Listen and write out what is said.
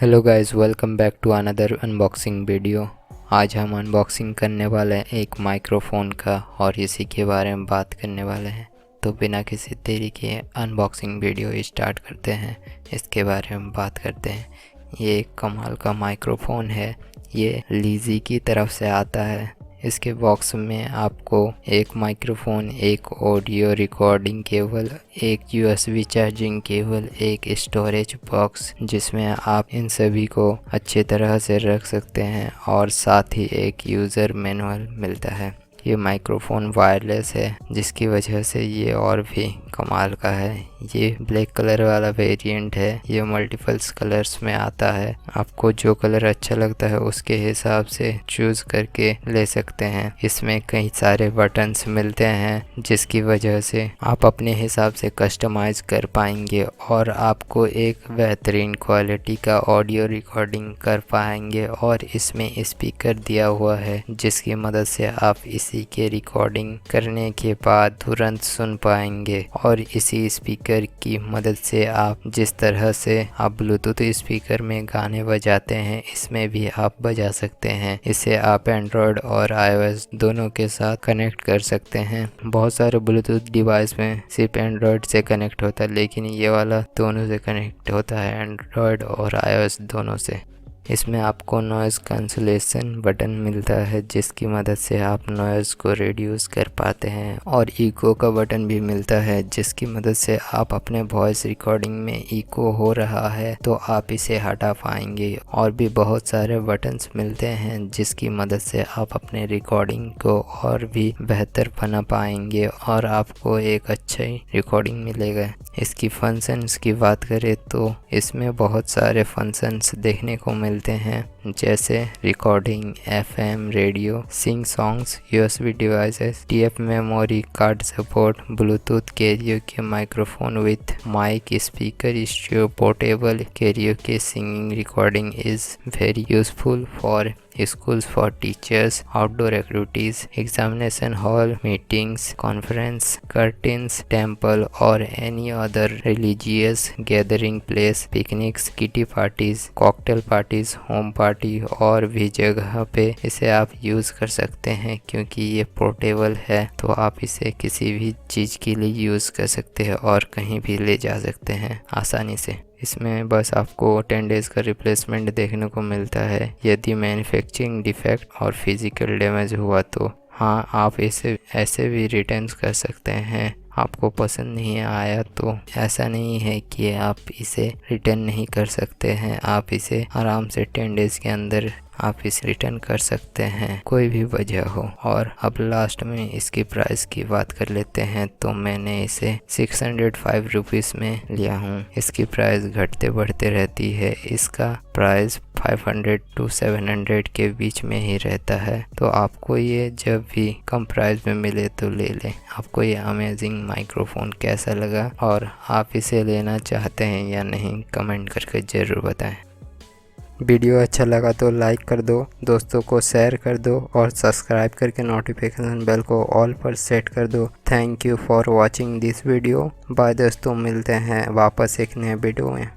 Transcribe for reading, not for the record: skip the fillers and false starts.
Hello guys, welcome back to another unboxing video. आज हम unboxing करने वाले हैं एक माइक्रोफोन का और इसी के बारे में बात करने वाले हैं। तो बिना किसी देरी के अनबॉक्सिंग वीडियो स्टार्ट करते हैं, इसके बारे में बात करते हैं। ये एक कमाल का माइक्रोफोन है, ये लीजी की तरफ से आता है। इसके बॉक्स में आपको एक माइक्रोफोन, एक ऑडियो रिकॉर्डिंग केबल, एक यूएसबी चार्जिंग केबल, एक स्टोरेज बॉक्स जिसमें आप इन सभी को अच्छे तरह से रख सकते हैं और साथ ही एक यूज़र मैनुअल मिलता है। ये माइक्रोफोन वायरलेस है जिसकी वजह से ये और भी कमाल का है। ये ब्लैक कलर वाला वेरिएंट है, ये मल्टीपल्स कलर्स में आता है। आपको जो कलर अच्छा लगता है उसके हिसाब से चूज़ करके ले सकते हैं। इसमें कई सारे बटन्स मिलते हैं जिसकी वजह से आप अपने हिसाब से कस्टमाइज कर पाएंगे और आपको एक बेहतरीन क्वालिटी का ऑडियो रिकॉर्डिंग कर पाएंगे। और इसमें स्पीकर दिया हुआ है जिसकी मदद से आप इसी के रिकॉर्डिंग करने के बाद तुरंत सुन पाएंगे। और इसी स्पीकर की मदद से आप जिस तरह से आप ब्लूटूथ स्पीकर में गाने बजाते हैं, इसमें भी आप बजा सकते हैं। इसे आप एंड्रॉयड और iOS दोनों के साथ कनेक्ट कर सकते हैं। बहुत सारे ब्लूटूथ डिवाइस में सिर्फ एंड्रॉयड से कनेक्ट होता है, लेकिन ये वाला दोनों से कनेक्ट होता है, एंड्रॉयड और iOS दोनों से। इसमें आपको नॉइज़ कैंसलेशन बटन मिलता है जिसकी मदद से आप नॉइज़ को रिड्यूस कर पाते हैं। और इको का बटन भी मिलता है जिसकी मदद से आप अपने वॉइस रिकॉर्डिंग में इको हो रहा है तो आप इसे हटा पाएंगे। और भी बहुत सारे बटन्स मिलते हैं जिसकी मदद से आप अपने रिकॉर्डिंग को और भी बेहतर बना पाएंगे और आपको एक अच्छा रिकॉर्डिंग मिलेगा। इसकी फंक्शंस की बात करें तो इसमें बहुत सारे फंक्शंस देखने को मिलते हैं, जैसे recording, FM radio, sing songs, USB devices, TF memory card support, Bluetooth karaoke microphone with mic speaker, stereo portable karaoke singing recording is very useful for schools, for teachers, outdoor activities, examination hall, meetings, conference, curtains, temple or any other religious gathering place, picnics, kitty parties, cocktail parties, home party और भी जगह पे इसे आप use कर सकते हैं। क्योंकि ये पोर्टेबल है तो आप इसे किसी भी चीज़ के लिए यूज़ कर सकते हैं और कहीं भी ले जा सकते हैं आसानी से। इसमें बस आपको 10 डेज़ का रिप्लेसमेंट देखने को मिलता है। यदि मैन्युफैक्चरिंग डिफेक्ट और फिज़िकल डैमेज हुआ तो हाँ, आप इसे ऐसे भी रिटर्न कर सकते हैं। आपको पसंद नहीं आया तो ऐसा नहीं है कि आप इसे रिटर्न नहीं कर सकते हैं। आप इसे आराम से 10 डेज़ के अंदर आप इसे रिटर्न कर सकते हैं, कोई भी वजह हो। और अब लास्ट में इसकी प्राइस की बात कर लेते हैं। तो मैंने इसे 605 रुपीज़ में लिया हूँ। इसकी प्राइस घटते बढ़ते रहती है। इसका प्राइस 500 to 700 के बीच में ही रहता है। तो आपको ये जब भी कम प्राइस में मिले तो ले लें। आपको ये अमेजिंग माइक्रोफोन कैसा लगा और आप इसे लेना चाहते हैं या नहीं, कमेंट करके ज़रूर बताएं। वीडियो अच्छा लगा तो लाइक कर दो, दोस्तों को शेयर कर दो और सब्सक्राइब करके नोटिफिकेशन बेल को ऑल पर सेट कर दो। Thank you for watching this video. Bye दोस्तों, मिलते हैं वापस एक नए वीडियो में।